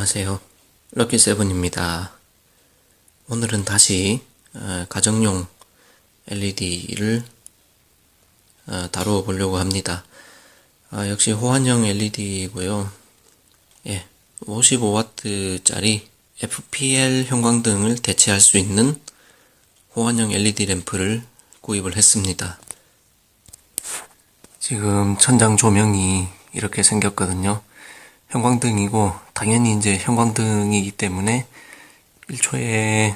안녕하세요. 럭키세븐입니다. 오늘은 다시 가정용 LED를 다루어 보려고 합니다. 역시 호환형 LED이고요. 55W짜리 FPL 형광등을 대체할 수 있는 호환형 LED 램프를 구입을 했습니다. 지금 천장 조명이 이렇게 생겼거든요. 형광등이고 당연히 이제 형광등이기 때문에 1초에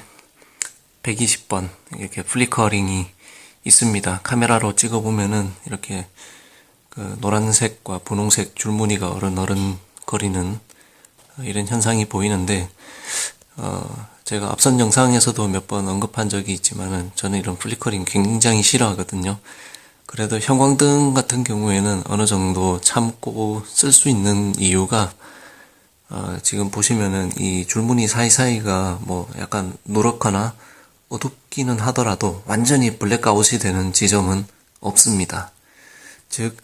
120번 이렇게 플리커링이 있습니다. 카메라로 찍어보면은 이렇게 그 노란색과 분홍색 줄무늬가 어른거리는 이런 현상이 보이는데 제가 앞선 영상에서도 몇 번 언급한 적이 있지만은 저는 이런 플리커링 굉장히 싫어하거든요. 그래도 형광등 같은 경우에는 어느 정도 참고 쓸 수 있는 이유가 지금 보시면은 이 줄무늬 사이사이가 뭐 약간 누렇거나 어둡기는 하더라도 완전히 블랙아웃이 되는 지점은 없습니다. 즉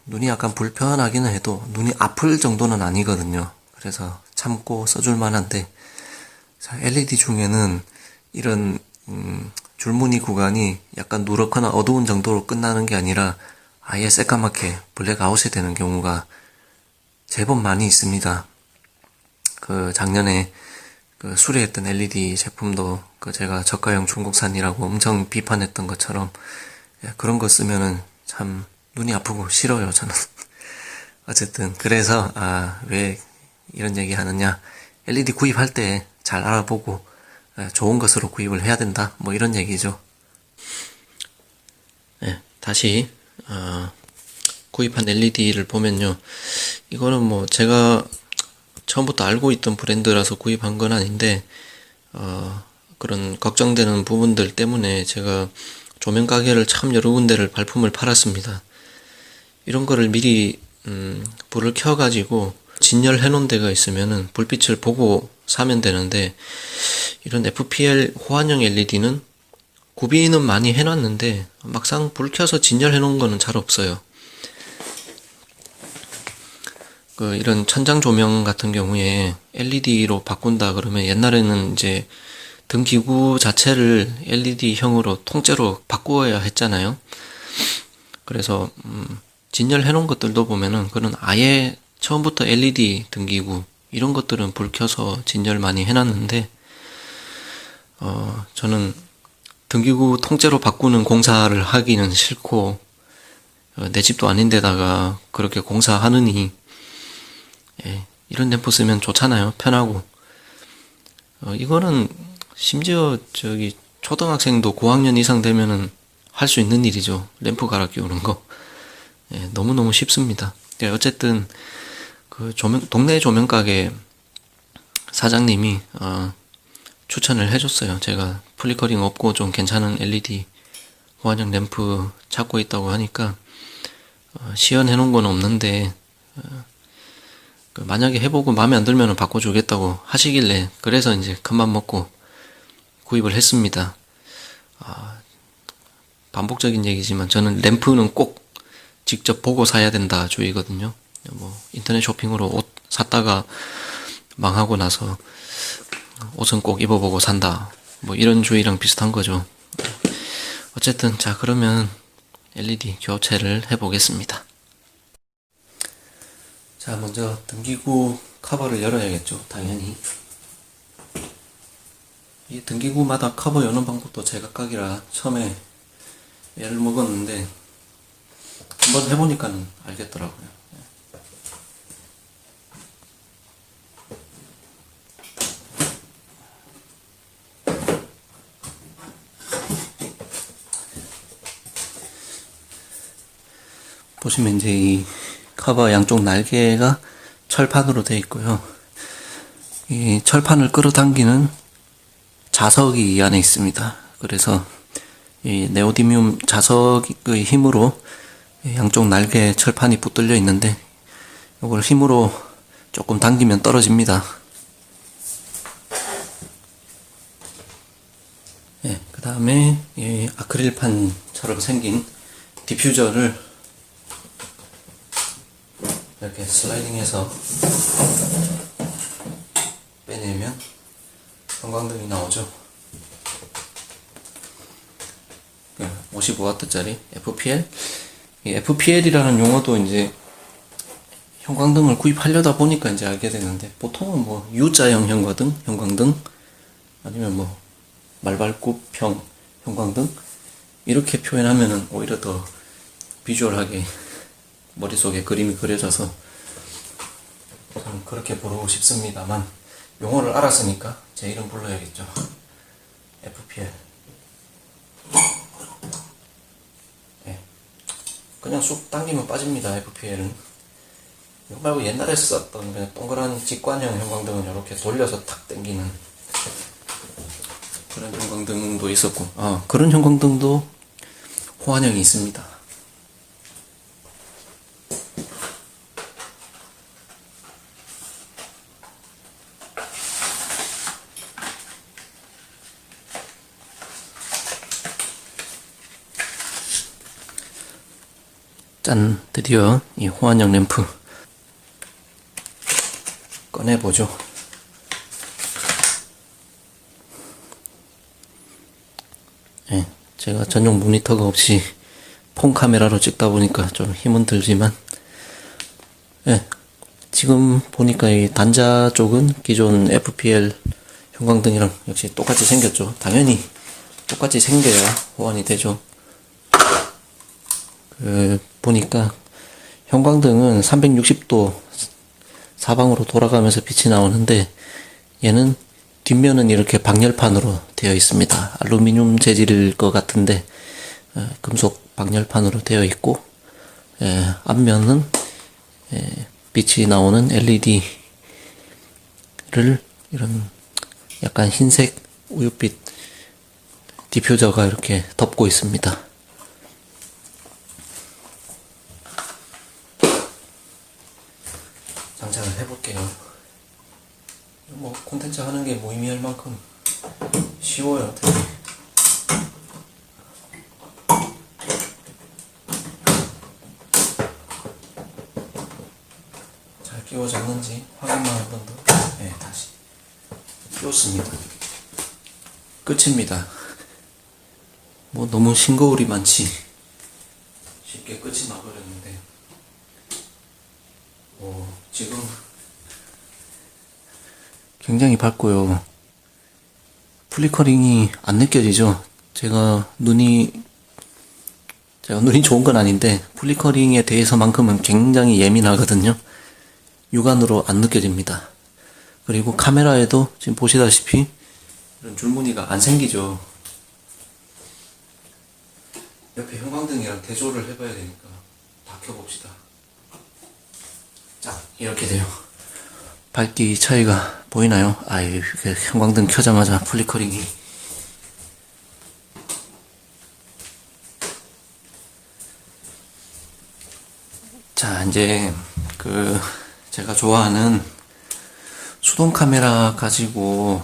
눈이 약간 불편하기는 해도 눈이 아플 정도는 아니거든요. 그래서 참고 써줄 만한데 LED 중에는 이런 줄무늬 구간이 약간 누렇거나 어두운 정도로 끝나는 게 아니라 아예 새까맣게 블랙아웃이 되는 경우가 제법 많이 있습니다. 그 작년에 그 수리했던 LED 제품도 그 제가 저가형 중국산이라고 엄청 비판했던 것처럼 그런 거 쓰면은 참 눈이 아프고 싫어요, 저는. 어쨌든 그래서 왜 이런 얘기 하느냐, LED 구입할 때 잘 알아보고 좋은 것으로 구입을 해야 된다, 뭐 이런 얘기죠. 다시 구입한 LED를 보면요, 이거는 뭐 제가 처음부터 알고 있던 브랜드라서 구입한 건 아닌데 그런 걱정되는 부분들 때문에 제가 조명 가게를 참 여러 군데를 발품을 팔았습니다. 이런 거를 미리 불을 켜가지고 진열해 놓은 데가 있으면은 불빛을 보고 사면 되는데, 이런 FPL 호환형 LED는 구비는 많이 해놨는데 막상 불 켜서 진열해 놓은 거는 잘 없어요. 이런 천장 조명 같은 경우에 LED로 바꾼다 그러면 옛날에는 이제 등기구 자체를 LED형으로 통째로 바꾸어야 했잖아요. 그래서 진열해 놓은 것들도 보면은 그런 아예 처음부터 LED 등기구 이런 것들은 불 켜서 진열 많이 해놨는데 저는 등기구 통째로 바꾸는 공사를 하기는 싫고 내 집도 아닌데다가 그렇게 공사하느니 이런 램프 쓰면 좋잖아요. 편하고. 이거는 심지어 저기 초등학생도 고학년 이상 되면은 할 수 있는 일이죠. 램프 갈아 끼우는 거. 너무너무 쉽습니다. 어쨌든 그 동네 조명가게 사장님이 추천을 해줬어요. 제가 플리커링 없고 좀 괜찮은 LED 호환형 램프 찾고 있다고 하니까 시연해 놓은 건 없는데 만약에 해보고 마음에 안 들면 바꿔주겠다고 하시길래, 그래서 이제 큰맘 먹고 구입을 했습니다. 반복적인 얘기지만 저는 램프는 꼭 직접 보고 사야 된다 주의거든요. 뭐 인터넷 쇼핑으로 옷 샀다가 망하고 나서 옷은 꼭 입어보고 산다, 뭐 이런 주의랑 비슷한 거죠. 어쨌든 자, 그러면 LED 교체를 해보겠습니다. 자, 먼저 등기구 커버를 열어야겠죠, 당연히. 이 등기구마다 커버 여는 방법도 제각각이라 처음에 애를 먹었는데 한번 해보니까는 알겠더라고요. 보시면 이제 이 커버 양쪽 날개가 철판으로 되어 있고요. 이 철판을 끌어당기는 자석이 이 안에 있습니다. 그래서 이 네오디뮴 자석의 힘으로 양쪽 날개 철판이 붙들려 있는데, 이걸 힘으로 조금 당기면 떨어집니다. 그 다음에 이 아크릴판처럼 생긴 디퓨저를 이렇게 슬라이딩해서 형광등이 나오죠. 55W짜리 FPL. 이 FPL이라는 용어도 이제 형광등을 구입하려다 보니까 이제 알게 되는데, 보통은 뭐 U자형 형광등, 아니면 뭐 말발굽형 형광등 이렇게 표현하면은 오히려 더 비주얼하게 머릿속에 그림이 그려져서 저는 그렇게 부르고 싶습니다만, 용어를 알았으니까 제 이름 불러야겠죠. FPL. 네. 그냥 쑥 당기면 빠집니다. FPL은. 이거 말고 옛날에 썼던 그냥 동그란 직관형 형광등은 이렇게 돌려서 탁 당기는 그런 형광등도 있었고, 그런 형광등도 호환형이 있습니다. 짠! 드디어 이 호환형 램프 꺼내보죠. 네, 제가 전용 모니터가 없이 폰 카메라로 찍다 보니까 좀 힘은 들지만, 네, 지금 보니까 이 단자 쪽은 기존 FPL 형광등이랑 역시 똑같이 생겼죠. 당연히 똑같이 생겨야 호환이 되죠. 보니까 형광등은 360도 사방으로 돌아가면서 빛이 나오는데, 얘는 뒷면은 이렇게 방열판으로 되어 있습니다. 알루미늄 재질일 것 같은데 금속 방열판으로 되어 있고, 앞면은 빛이 나오는 LED를 이런 약간 흰색 우윳빛 디퓨저가 이렇게 덮고 있습니다. 장착을 해볼게요. 뭐 콘텐츠 하는 게 무의미할 만큼 쉬워요, 되게. 잘 끼워졌는지 확인만 한 번 더. 네, 다시 끼웠습니다. 끝입니다. 뭐 너무 싱거울이 많지 쉽게 끝이 나버렸는데, 지금 굉장히 밝고요. 플리커링이 안 느껴지죠. 제가 눈이 좋은 건 아닌데 플리커링에 대해서만큼은 굉장히 예민하거든요. 육안으로 안 느껴집니다. 그리고 카메라에도 지금 보시다시피 이런 줄무늬가 안 생기죠. 옆에 형광등이랑 대조를 해봐야 되니까 다 켜봅시다. 자, 이렇게 돼요. 밝기 차이가 보이나요? 형광등 켜자마자 플리커링이. 자, 이제 제가 좋아하는 수동 카메라 가지고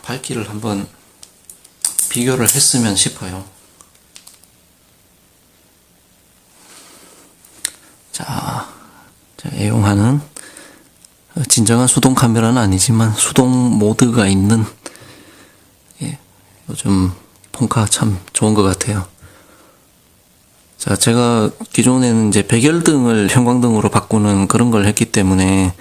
밝기를 한번 비교를 했으면 싶어요. 자, 제가 애용하는 진정한 수동 카메라는 아니지만 수동 모드가 있는, 요즘 폰카 참 좋은 것 같아요. 자, 제가 기존에는 이제 백열등을 형광등으로 바꾸는 그런 걸 했기 때문에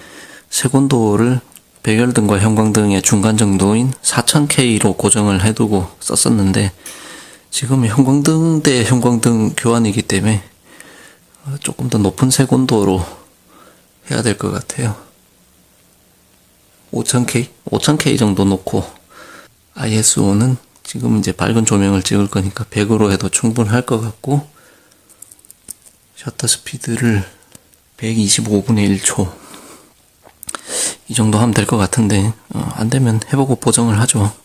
색온도를 백열등과 형광등의 중간 정도인 4000K로 고정을 해두고 썼었는데, 지금 형광등 대 형광등 교환이기 때문에 조금 더 높은 색온도로 해야 될 것 같아요. 5000K 정도 놓고, ISO는 지금 이제 밝은 조명을 찍을 거니까 100으로 해도 충분할 것 같고, 셔터 스피드를 125분의 1초 이 정도 하면 될 것 같은데, 안 되면 해보고 보정을 하죠.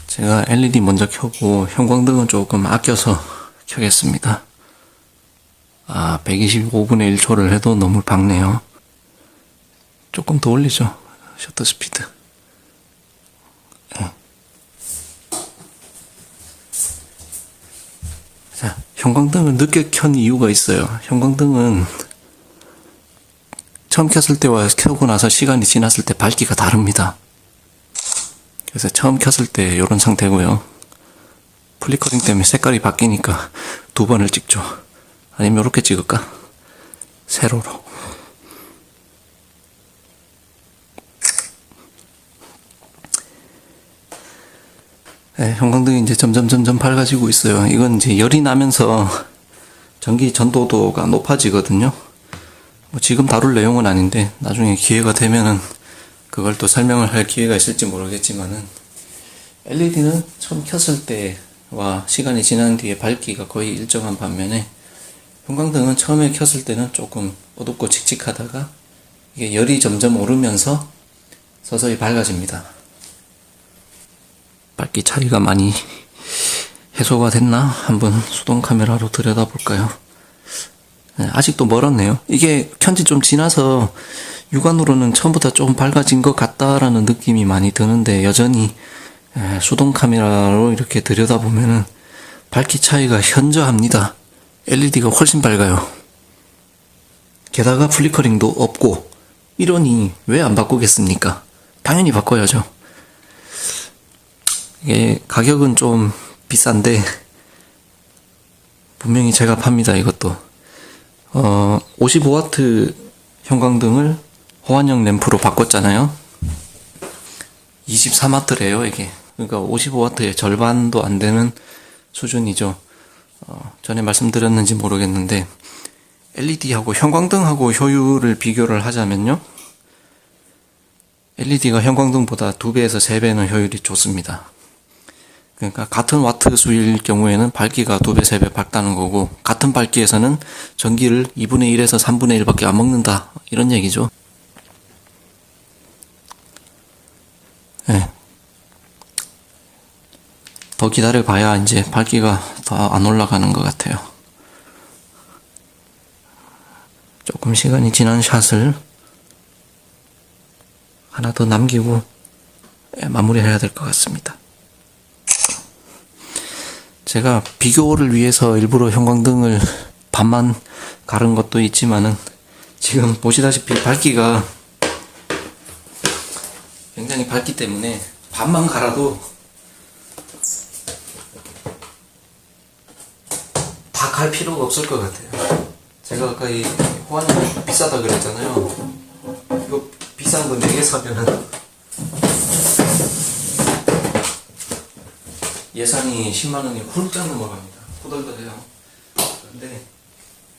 제가 LED 먼저 켜고 형광등은 조금 아껴서 켜겠습니다. 125분의 1초를 해도 너무 밝네요. 조금 더 올리죠, 셔터 스피드. 자, 형광등을 늦게 켠 이유가 있어요. 형광등은 처음 켰을 때와 켜고 나서 시간이 지났을 때 밝기가 다릅니다. 그래서 처음 켰을 때 이런 상태고요. 플리커링 때문에 색깔이 바뀌니까 두 번을 찍죠. 아니면 이렇게 찍을까? 세로로. 네, 형광등이 이제 점점 밝아지고 있어요. 이건 이제 열이 나면서 전기 전도도가 높아지거든요. 뭐 지금 다룰 내용은 아닌데 나중에 기회가 되면은 그걸 또 설명을 할 기회가 있을지 모르겠지만은 LED는 처음 켰을 때와 시간이 지난 뒤에 밝기가 거의 일정한 반면에 형광등은 처음에 켰을 때는 조금 어둡고 칙칙하다가 이게 열이 점점 오르면서 서서히 밝아집니다. 밝기 차이가 많이 해소가 됐나? 한번 수동 카메라로 들여다볼까요? 네, 아직도 멀었네요. 이게 켠지 좀 지나서 육안으로는 처음보다 조금 밝아진 것 같다라는 느낌이 많이 드는데 여전히 수동 카메라로 이렇게 들여다보면은 밝기 차이가 현저합니다. LED가 훨씬 밝아요. 게다가 플리커링도 없고 이러니 왜 안 바꾸겠습니까? 당연히 바꿔야죠. 이게 가격은 좀 비싼데 분명히 제가 팝니다. 이것도 55W 형광등을 호환형 램프로 바꿨잖아요. 23W래요 이게. 그러니까 55W의 절반도 안 되는 수준이죠. 전에 말씀드렸는지 모르겠는데 LED하고 형광등하고 효율을 비교를 하자면요, LED가 형광등보다 2배에서 3배는 효율이 좋습니다. 그러니까 같은 와트 수일 경우에는 밝기가 2배, 3배 밝다는 거고, 같은 밝기에서는 전기를 2분의 1에서 3분의 1밖에 안 먹는다, 이런 얘기죠. 네. 더 기다려봐야 이제 밝기가 더 안 올라가는 것 같아요. 조금 시간이 지난 샷을 하나 더 남기고 마무리해야 될 것 같습니다. 제가 비교를 위해서 일부러 형광등을 반만 가른 것도 있지만은 지금 보시다시피 밝기가 굉장히 밝기 때문에 반만 갈아도 다 갈 필요가 없을 것 같아요. 제가 아까 이 호환이 비싸다 그랬잖아요. 이거 비싼 거 4개 사면은 예산이 10만원이 훌쩍 넘어갑니다. 후덜덜해요. 근데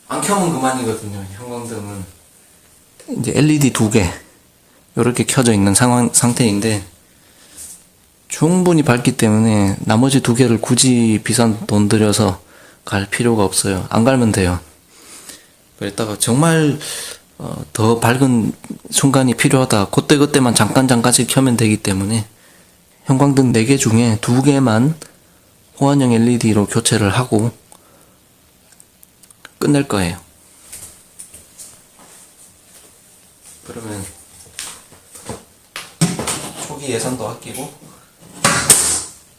안 켜면 그만이거든요. 형광등은 이제 LED 2개 이렇게 켜져 있는 상태인데 충분히 밝기 때문에 나머지 2개를 굳이 비싼 돈 들여서 갈 필요가 없어요. 안 갈면 돼요. 그랬다가 정말 더 밝은 순간이 필요하다, 그때만 잠깐씩 켜면 되기 때문에 형광등 4개 중에 2개만 호환형 LED로 교체를 하고 끝낼 거예요. 그러면 초기 예산도 아끼고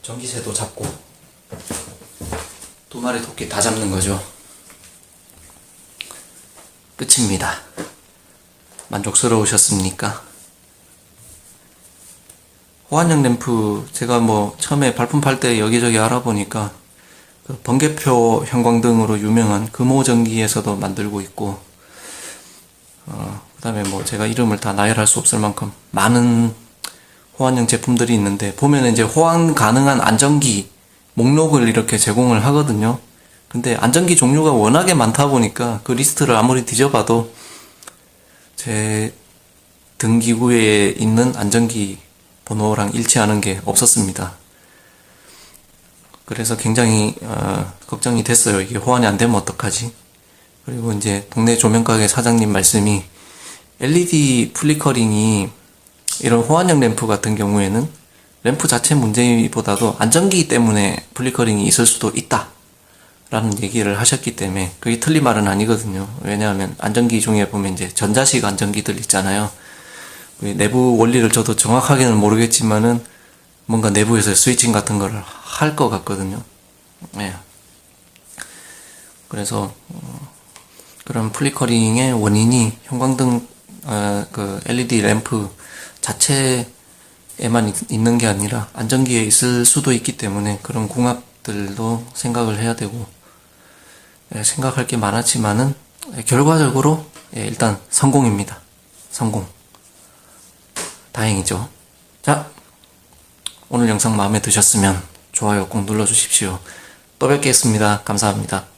전기세도 잡고 2마리 토끼 다 잡는 거죠. 끝입니다. 만족스러우셨습니까? 호환형 램프 제가 뭐 처음에 발품 팔 때 여기저기 알아보니까 그 번개표 형광등으로 유명한 금호전기에서도 만들고 있고, 그 다음에 뭐 제가 이름을 다 나열할 수 없을 만큼 많은 호환형 제품들이 있는데, 보면 이제 호환 가능한 안전기 목록을 이렇게 제공을 하거든요. 근데 안전기 종류가 워낙에 많다 보니까 그 리스트를 아무리 뒤져봐도 제 등기구에 있는 안전기 번호랑 일치하는 게 없었습니다. 그래서 굉장히 걱정이 됐어요. 이게 호환이 안 되면 어떡하지? 그리고 이제 동네 조명가게 사장님 말씀이 LED 플리커링이 이런 호환형 램프 같은 경우에는 램프 자체 문제보다도 안전기 때문에 플리커링이 있을 수도 있다 라는 얘기를 하셨기 때문에 그게 틀린 말은 아니거든요. 왜냐하면 안전기 중에 보면 이제 전자식 안전기들 있잖아요. 내부 원리를 저도 정확하게는 모르겠지만은 뭔가 내부에서 스위칭 같은 거를 할 것 같거든요. 네. 그래서 그런 플리커링의 원인이 형광등 그 LED 램프 자체에만 있는 게 아니라 안전기에 있을 수도 있기 때문에 그런 궁합들도 생각을 해야 되고, 생각할 게 많았지만은 결과적으로 일단 성공입니다. 성공. 다행이죠. 자, 오늘 영상 마음에 드셨으면 좋아요 꼭 눌러주십시오. 또 뵙겠습니다. 감사합니다.